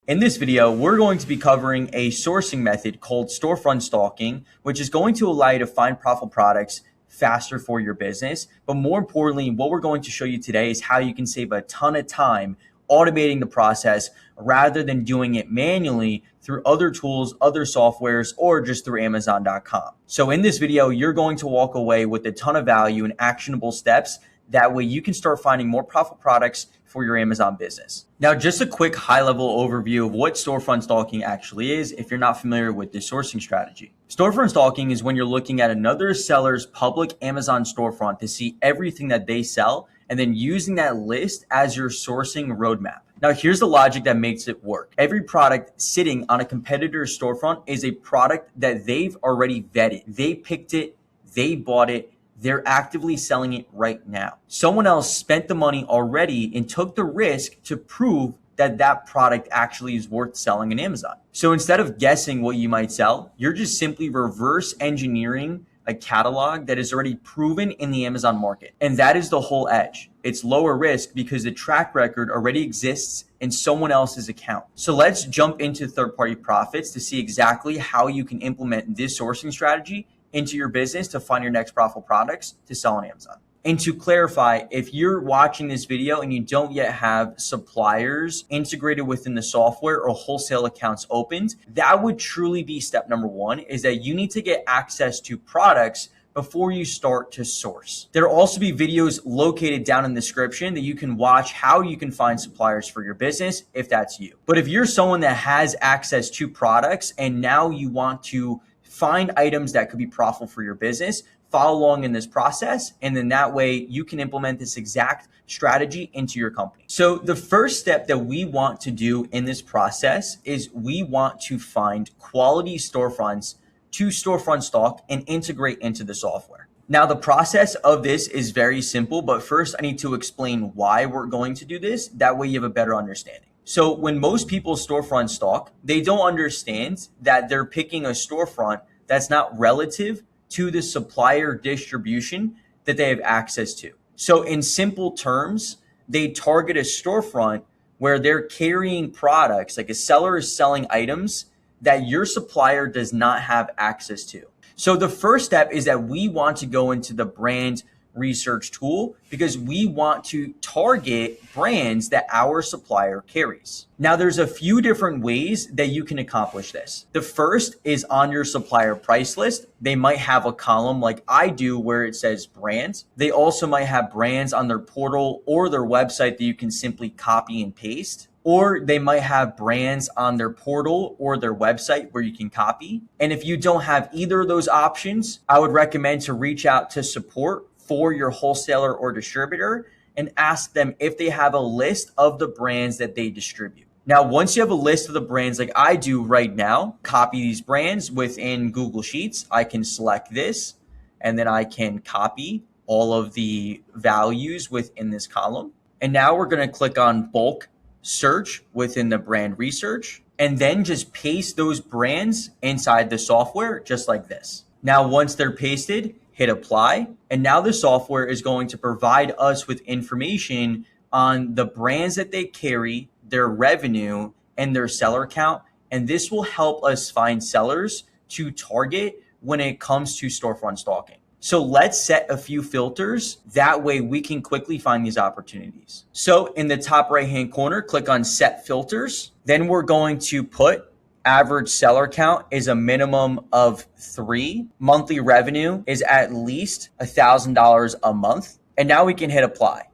In this video, we're going to be covering a sourcing method called storefront stalking, which is going to allow you to find profitable products faster for your business. But more importantly, what we're going to show you today is how you can save a ton of time automating the process rather than doing it manually through other tools, other softwares, or just through Amazon.com. So in this video, you're going to walk away with a ton of value and actionable steps. That way you can start finding more profitable products for your Amazon business. Now, just a quick high-level overview of what storefront stalking actually is if you're not familiar with this sourcing strategy. Storefront stalking is when you're looking at another seller's public Amazon storefront to see everything that they sell and then using that list as your sourcing roadmap. Now, here's the logic that makes it work. Every product sitting on a competitor's storefront is a product that they've already vetted. They picked it, they bought it, they're actively selling it right now. Someone else spent the money already and took the risk to prove that that product actually is worth selling on Amazon. So instead of guessing what you might sell, you're just simply reverse engineering a catalog that is already proven in the Amazon market. And that is the whole edge. It's lower risk because the track record already exists in someone else's account. So let's jump into third-party profits to see exactly how you can implement this sourcing strategy into your business to find your next profitable products to sell on Amazon. And to clarify, if you're watching this video and you don't yet have suppliers integrated within the software or wholesale accounts opened, that would truly be step number one, is that you need to get access to products before you start to source. There'll also be videos located down in the description that you can watch how you can find suppliers for your business if that's you. But if you're someone that has access to products and now you want to find items that could be profitable for your business, follow along in this process, and then that way you can implement this exact strategy into your company. So the first step that we want to do in this process is we want to find quality storefronts to storefront stock and integrate into the software. Now, the process of this is very simple, but first I need to explain why we're going to do this. That way you have a better understanding. So when most people storefront stock, they don't understand that they're picking a storefront that's not relative to the supplier distribution that they have access to. So in simple terms, they target a storefront where they're carrying products, like a seller is selling items that your supplier does not have access to. So the first step is that we want to go into the brand research tool because we want to target brands that our supplier carries. Now, there's a few different ways that you can accomplish this. The first is on your supplier price list. They might have a column like I do where it says brands. They also might have brands on their portal or their website that you can simply copy and paste. Or they might have brands on their portal or their website where you can copy. And if you don't have either of those options, I would recommend to reach out to support for your wholesaler or distributor and ask them if they have a list of the brands that they distribute. Now, once you have a list of the brands like I do right now, copy these brands within Google Sheets. I can select this and then I can copy all of the values within this column. And now we're going to click on bulk search within the brand research and then just paste those brands inside the software just like this. Now, once they're pasted, hit apply. And now the software is going to provide us with information on the brands that they carry, their revenue, and their seller count. And this will help us find sellers to target when it comes to storefront stalking. So let's set a few filters. That way we can quickly find these opportunities. So in the top right-hand corner, click on set filters. Then we're going to put average seller count is a minimum of 3. Monthly revenue is at least $1,000 a month. And now we can hit apply.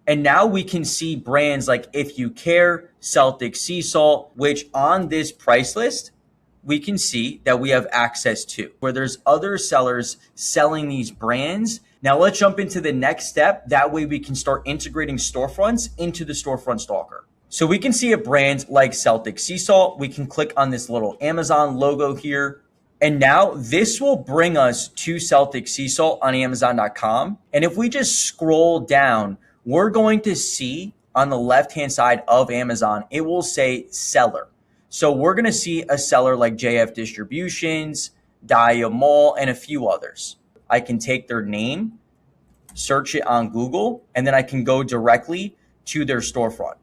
And now we can see brands like If You Care, Celtic Sea Salt, which on this price list, we can see that we have access to, where there's other sellers selling these brands. Now let's jump into the next step. That way we can start integrating storefronts into the storefront stalker. So we can see a brand like Celtic Sea Salt. We can click on this little Amazon logo here. And now this will bring us to Celtic Sea Salt on Amazon.com. And if we just scroll down, we're going to see on the left-hand side of Amazon, it will say seller. So we're going to see a seller like JF Distributions, Dia Mall, and a few others. I can take their name, search it on Google, and then I can go directly to their storefront.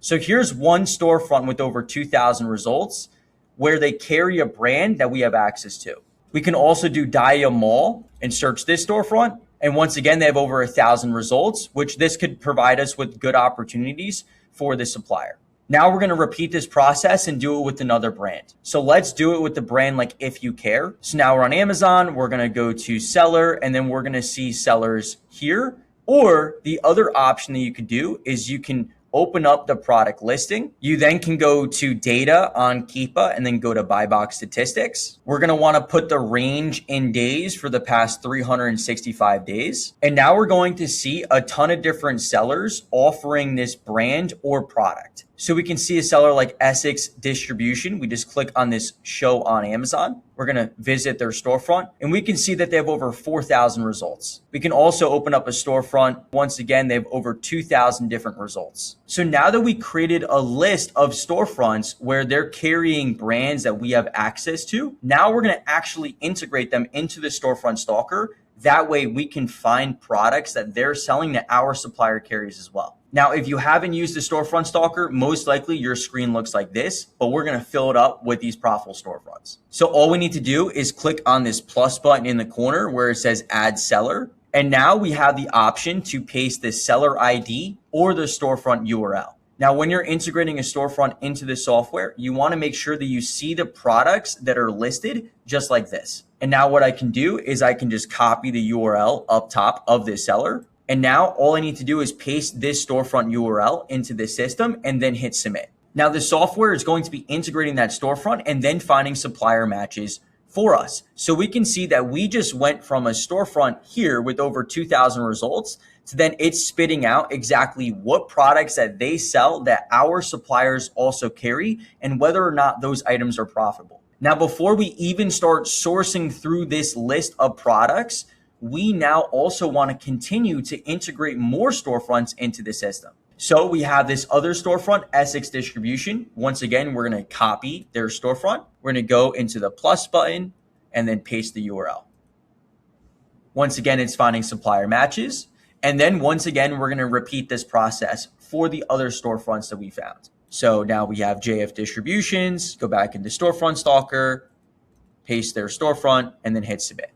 So here's one storefront with over 2,000 results where they carry a brand that we have access to. We can also do Dia Mall and search this storefront. And once again, they have over 1,000 results, which this could provide us with good opportunities for the supplier. Now we're going to repeat this process and do it with another brand. So let's do it with the brand like If You Care. So now we're on Amazon, we're going to go to seller, and then we're going to see sellers here. Or the other option that you could do is you can open up the product listing. You then can go to data on Keepa and then go to buy box statistics. We're going to want to put the range in days for the past 365 days. And now we're going to see a ton of different sellers offering this brand or product. So we can see a seller like Essex Distribution. We just click on this show on Amazon. We're going to visit their storefront and we can see that they have over 4,000 results. We can also open up a storefront. Once again, they have over 2,000 different results. So now that we created a list of storefronts where they're carrying brands that we have access to, now we're going to actually integrate them into the Storefront Stalker. That way we can find products that they're selling that our supplier carries as well. Now, if you haven't used the Storefront Stalker, most likely your screen looks like this, but we're going to fill it up with these profitable storefronts. So all we need to do is click on this plus button in the corner where it says add seller. And now we have the option to paste the seller ID or the storefront URL. Now, when you're integrating a storefront into the software, you want to make sure that you see the products that are listed just like this. And now what I can do is I can just copy the URL up top of this seller. And now all I need to do is paste this storefront URL into the system and then hit submit. Now the software is going to be integrating that storefront and then finding supplier matches for us. So we can see that we just went from a storefront here with over 2,000 results to then it's spitting out exactly what products that they sell that our suppliers also carry and whether or not those items are profitable. Now, before we even start sourcing through this list of products, we now also want to continue to integrate more storefronts into the system. So we have this other storefront, Essex Distribution. Once again, we're going to copy their storefront. We're going to go into the plus button and then paste the URL. Once again, it's finding supplier matches. And then once again, we're going to repeat this process for the other storefronts that we found. So now we have JF Distributions, go back into Storefront Stalker, paste their storefront, and then hit submit.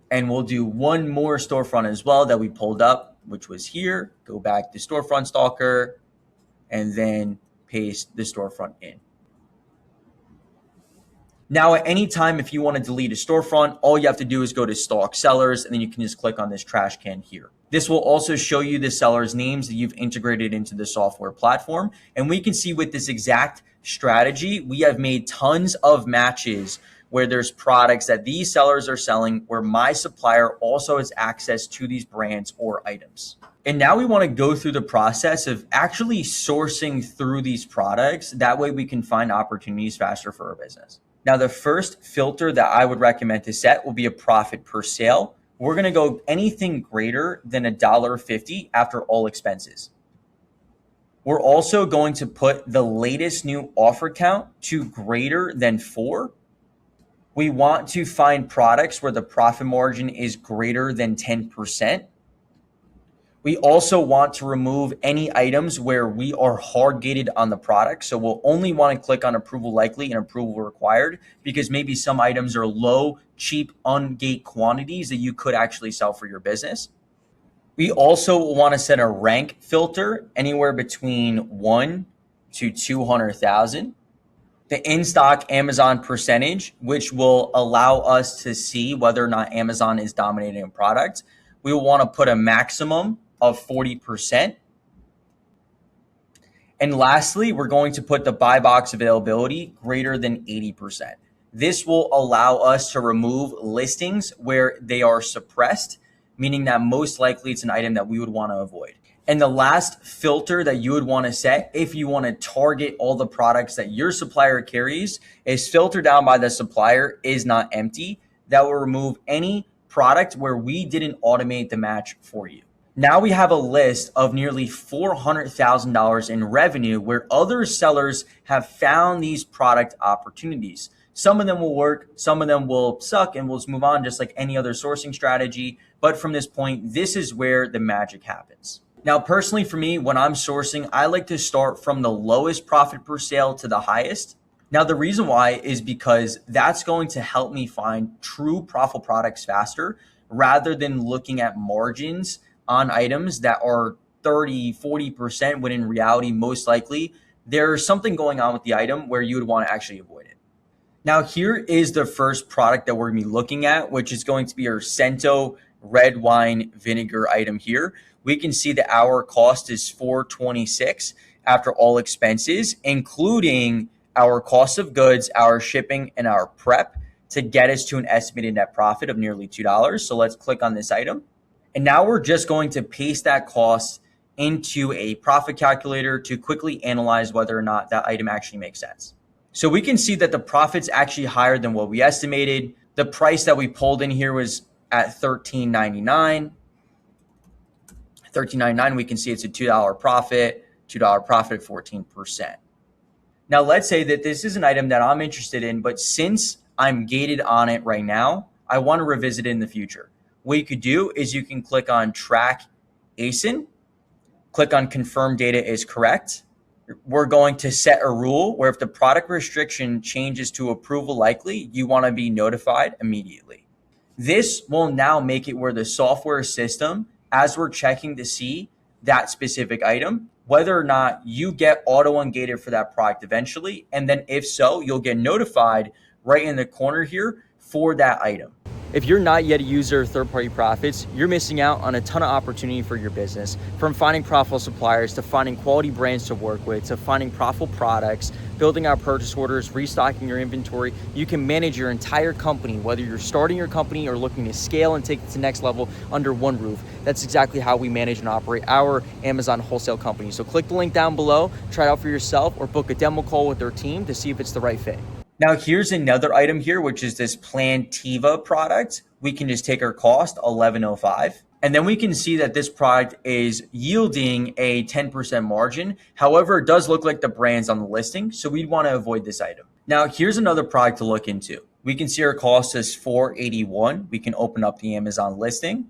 And we'll do one more storefront as well that we pulled up, which was here. Go back to Storefront Stalker and then paste the storefront in. Now, at any time, if you want to delete a storefront, all you have to do is go to Stalk Sellers, and then you can just click on this trash can here. This will also show you the sellers' names that you've integrated into the software platform. And we can see with this exact strategy, we have made tons of matches where there's products that these sellers are selling where my supplier also has access to these brands or items. And now we want to go through the process of actually sourcing through these products. That way we can find opportunities faster for our business. Now, the first filter that I would recommend to set will be a profit per sale. We're going to go anything greater than $1.50 after all expenses. We're also going to put the latest new offer count to greater than 4. We want to find products where the profit margin is greater than 10%. We also want to remove any items where we are hard gated on the product. So we'll only want to click on approval likely and approval required because maybe some items are low, cheap, ungate quantities that you could actually sell for your business. We also want to set a rank filter anywhere between 1 to 200,000. The in-stock Amazon percentage, which will allow us to see whether or not Amazon is dominating a product. We will want to put a maximum of 40%. And lastly, we're going to put the buy box availability greater than 80%. This will allow us to remove listings where they are suppressed, meaning that most likely it's an item that we would want to avoid. And the last filter that you would want to set if you want to target all the products that your supplier carries is filter down by the supplier is not empty. That will remove any product where we didn't automate the match for you. Now we have a list of nearly $400,000 in revenue where other sellers have found these product opportunities. Some of them will work, some of them will suck, and we'll just move on just like any other sourcing strategy. But from this point, this is where the magic happens. Now, personally for me, when I'm sourcing, I like to start from the lowest profit per sale to the highest. Now, the reason why is because that's going to help me find true profitable products faster rather than looking at margins on items that are 30, 40% when in reality, most likely, there's something going on with the item where you would want to actually avoid it. Now, here is the first product that we're going to be looking at, which is going to be our Cento red wine vinegar item here. We can see that our cost is $4.26 after all expenses, including our cost of goods, our shipping, and our prep to get us to an estimated net profit of nearly $2. So let's click on this item. And now we're just going to paste that cost into a profit calculator to quickly analyze whether or not that item actually makes sense. So we can see that the profit's actually higher than what we estimated. The price that we pulled in here was at $13.99. $13.99, we can see it's a $2 profit, 14%. Now, let's say that this is an item that I'm interested in, but since I'm gated on it right now, I want to revisit it in the future. What you could do is you can click on Track ASIN, click on Confirm Data is Correct. We're going to set a rule where if the product restriction changes to approval likely, you want to be notified immediately. This will now make it where the software system, as we're checking to see that specific item, whether or not you get auto ungated for that product eventually. And then if so, you'll get notified right in the corner here for that item. If you're not yet a user of third-party profits, you're missing out on a ton of opportunity for your business. From finding profitable suppliers to finding quality brands to work with to finding profitable products, building out purchase orders, restocking your inventory, you can manage your entire company, whether you're starting your company or looking to scale and take it to the next level under one roof. That's exactly how we manage and operate our Amazon wholesale company. So click the link down below, try it out for yourself, or book a demo call with their team to see if it's the right fit. Now, here's another item here, which is this Plantiva product. We can just take our cost, $11.05. And then we can see that this product is yielding a 10% margin. However, it does look like the brand's on the listing, so we'd want to avoid this item. Now, here's another product to look into. We can see our cost is $4.81. We can open up the Amazon listing.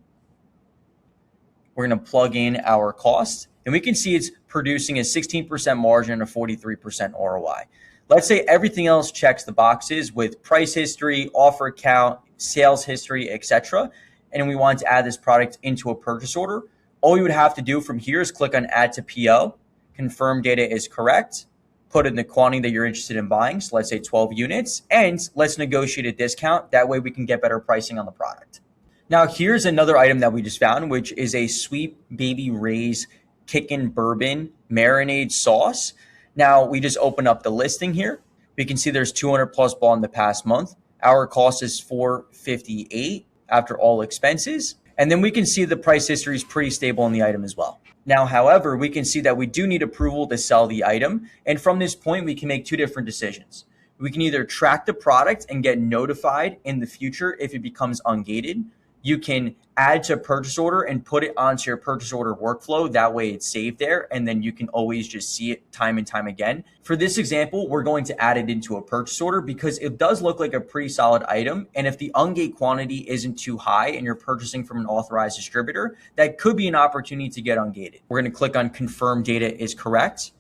We're going to plug in our cost, and we can see it's producing a 16% margin and a 43% ROI. Let's say everything else checks the boxes with price history, offer count, sales history, etc. And we want to add this product into a purchase order. All you would have to do from here is click on Add to PO, confirm data is correct, put in the quantity that you're interested in buying. So let's say 12 units, and let's negotiate a discount. That way we can get better pricing on the product. Now, here's another item that we just found, which is a Sweet Baby Ray's Kickin' Bourbon Marinade Sauce. Now, we just open up the listing here. We can see there's 200 plus bought in the past month. Our cost is $4.58 after all expenses. And then we can see the price history is pretty stable on the item as well. Now, however, we can see that we do need approval to sell the item. And from this point, we can make two different decisions. We can either track the product and get notified in the future if it becomes ungated. You can add to a purchase order and put it onto your purchase order workflow. That way it's saved there, and then you can always just see it time and time again. For this example, we're going to add it into a purchase order because it does look like a pretty solid item. And if the ungate quantity isn't too high and you're purchasing from an authorized distributor, that could be an opportunity to get ungated. We're going to click on Confirm Data is Correct.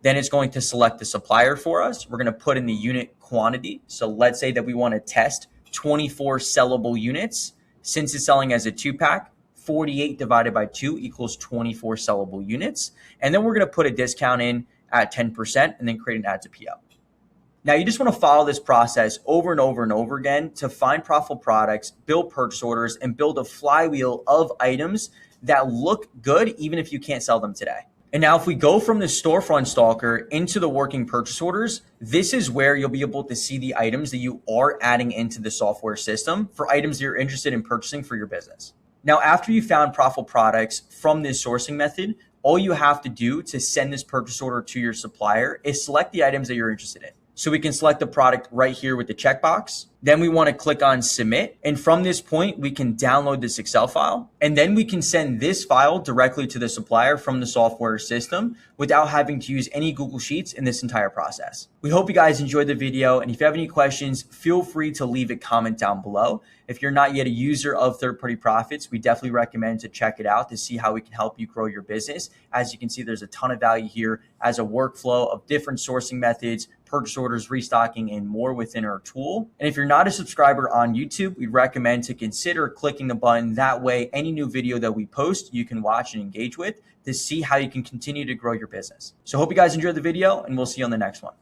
Then it's going to select the supplier for us. We're going to put in the unit quantity. So let's say that we want to test 24 sellable units. Since it's selling as a 2-pack, 48 divided by 2 equals 24 sellable units. And then we're going to put a discount in at 10% and then create an add to PO. Now, you just want to follow this process over and over and over again to find profitable products, build purchase orders, and build a flywheel of items that look good even if you can't sell them today. And now if we go from the storefront stalker into the working purchase orders, this is where you'll be able to see the items that you are adding into the software system for items that you're interested in purchasing for your business. Now, after you found profitable products from this sourcing method, all you have to do to send this purchase order to your supplier is select the items that you're interested in. So we can select the product right here with the checkbox. Then we want to click on submit. And from this point, we can download this Excel file. And then we can send this file directly to the supplier from the software system without having to use any Google Sheets in this entire process. We hope you guys enjoyed the video. And if you have any questions, feel free to leave a comment down below. If you're not yet a user of Third-Party Profits, we definitely recommend to check it out to see how we can help you grow your business. As you can see, there's a ton of value here as a workflow of different sourcing methods, purchase orders, restocking, and more within our tool. And if you're not a subscriber on YouTube, we recommend to consider clicking the button. That way, any new video that we post, you can watch and engage with to see how you can continue to grow your business. So hope you guys enjoyed the video, and we'll see you on the next one.